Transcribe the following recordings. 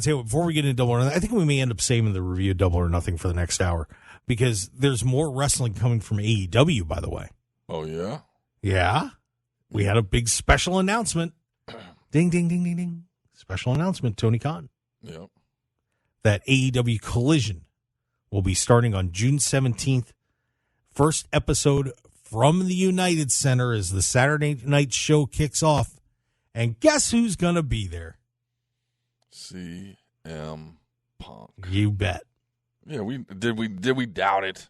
tell you what, before we get into Double or Nothing, I think we may end up saving the review of Double or Nothing for the next hour because there's more wrestling coming from AEW, by the way. Oh, yeah? Yeah. We had a big special announcement. Ding, ding, ding, ding, ding. Special announcement, Tony Khan. Yep. That AEW Collision will be starting on June 17th. First episode from the United Center as the Saturday night show kicks off. And guess who's going to be there? CM Punk. You bet. Yeah, did we doubt it?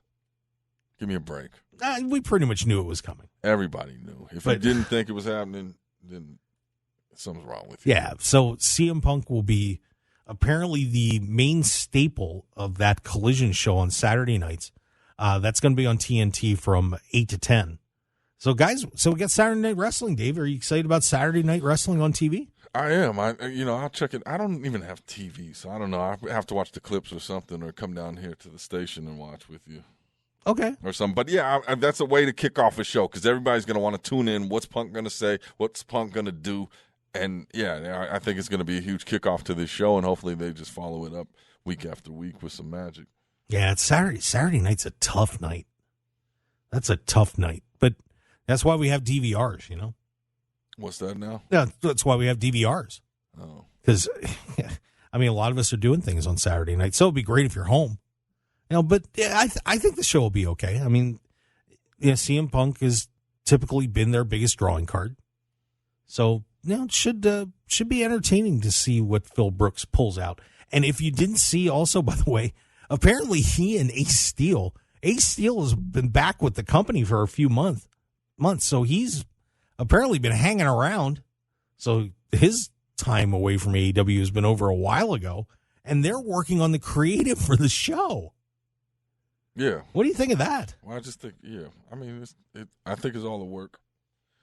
Give me a break. We pretty much knew it was coming. Everybody knew. If you didn't think it was happening, then something's wrong with you. Yeah, so CM Punk will be apparently the main staple of that Collision show on Saturday nights. That's going to be on TNT from 8 to 10. So, guys, we got Saturday Night Wrestling. Dave, are you excited about Saturday Night Wrestling on TV? I am. I'll check it. I don't even have TV, so I don't know. I have to watch the clips or something or come down here to the station and watch with you. Okay. Or something. But, yeah, that's a way to kick off a show because everybody's going to want to tune in. What's Punk going to say? What's Punk going to do? And, yeah, I think it's going to be a huge kickoff to this show, and hopefully they just follow it up week after week with some magic. Yeah, it's Saturday. Saturday night's a tough night. That's a tough night. But that's why we have DVRs, you know? What's that now? Yeah, that's why we have DVRs. Oh. Because, I mean, a lot of us are doing things on Saturday night, so it'd be great if you're home. You know, but yeah, I think the show will be okay. I mean, yeah, CM Punk has typically been their biggest drawing card. So, you know, it should be entertaining to see what Phil Brooks pulls out. And if you didn't see also, by the way, apparently he and Ace Steel has been back with the company for a few months. So he's apparently been hanging around. So his time away from AEW has been over a while ago. And they're working on the creative for the show. Yeah. What do you think of that? Well, I just think, yeah. I mean, I think it's all the work.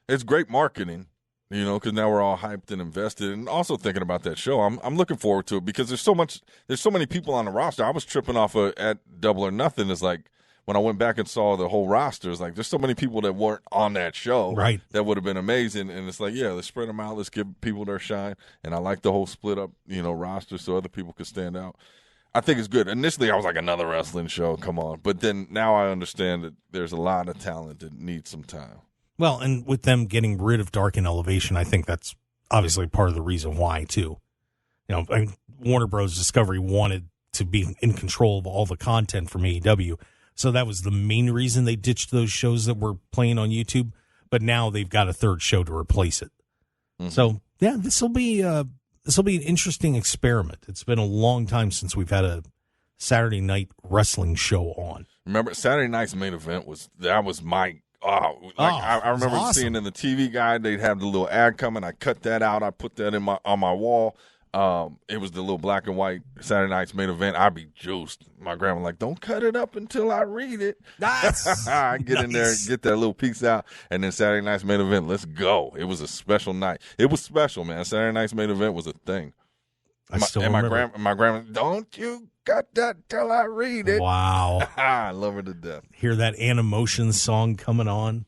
It's great marketing, you know, because now we're all hyped and invested. And also thinking about that show, I'm looking forward to it because there's so many people on the roster. I was tripping off at Double or Nothing. It's like when I went back and saw the whole roster, it's like there's so many people that weren't on that show. Right. That would have been amazing. And it's like, yeah, let's spread them out. Let's give people their shine. And I like the whole split up, you know, roster so other people could stand out. I think it's good. Initially, I was like, another wrestling show, come on. But then now I understand that there's a lot of talent that needs some time. Well, and with them getting rid of Dark and Elevation, I think that's obviously part of the reason why, too. You know, I mean, Warner Bros. Discovery wanted to be in control of all the content from AEW. So that was the main reason they ditched those shows that were playing on YouTube. But now they've got a third show to replace it. Mm-hmm. So, yeah, this will be an interesting experiment. It's been a long time since we've had a Saturday night wrestling show on. Remember, Saturday night's main event was my I remember awesome. seeing in the TV guide they'd have the little ad coming. I cut that out. I put that on my wall. It was the little black and white Saturday night's main event. I'd be juiced. My grandma like, don't cut it up until I read it. Nice. I get in there and get that little piece out, and then Saturday night's main event. Let's go. It was a special night. It was special, man. Saturday night's main event was a thing. My grandma, don't you cut that till I read it. Wow. I love her to death. Hear that Animotion song coming on.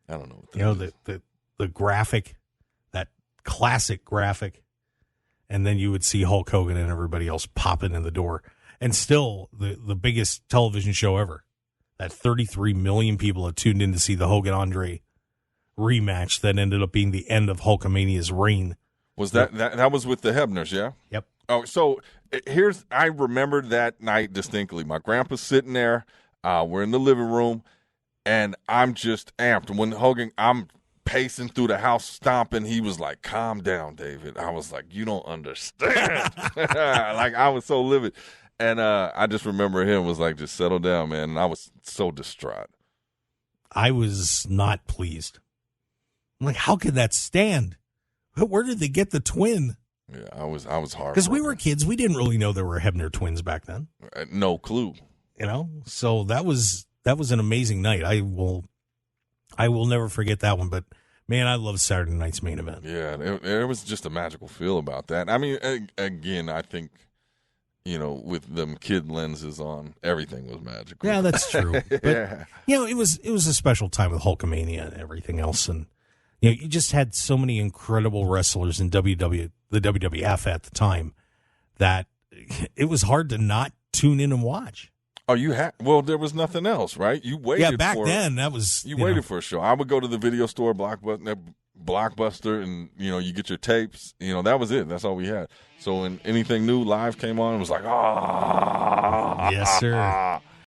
I don't know what that is. The graphic, that classic graphic, and then you would see Hulk Hogan and everybody else popping in the door. And still the biggest television show ever. That 33 million people had tuned in to see the Hogan-Andre rematch that ended up being the end of Hulkamania's reign. Was that was with the Hebners, yeah? Yep. Oh, so I remember that night distinctly. My grandpa's sitting there. We're in the living room, and I'm just amped. When Hogan, I'm pacing through the house, stomping. He was like, calm down, David. I was like, you don't understand. Like, I was so livid. And I just remember him was like, just settle down, man. And I was so distraught. I was not pleased. I'm like, how could that stand? Where did they get the twin? Yeah, I was hard. Because we were kids. We didn't really know there were Hebner twins back then. No clue. You know? So that was an amazing night. I will never forget that one. But, man, I love Saturday night's main event. Yeah, there was just a magical feel about that. I mean, again, I think, you know, with them kid lenses on, everything was magical. Yeah, that's true. But, yeah. You know, it was a special time with Hulkamania and everything else. And, you know, you just had so many incredible wrestlers in the WWF at the time that it was hard to not tune in and watch. Oh, you had? Well, there was nothing else, right? You waited. Yeah, back then that was you waited for a show. I would go to the video store, Blockbuster, and you get your tapes. That was it. That's all we had. So when anything new live came on, it was like, yes, sir.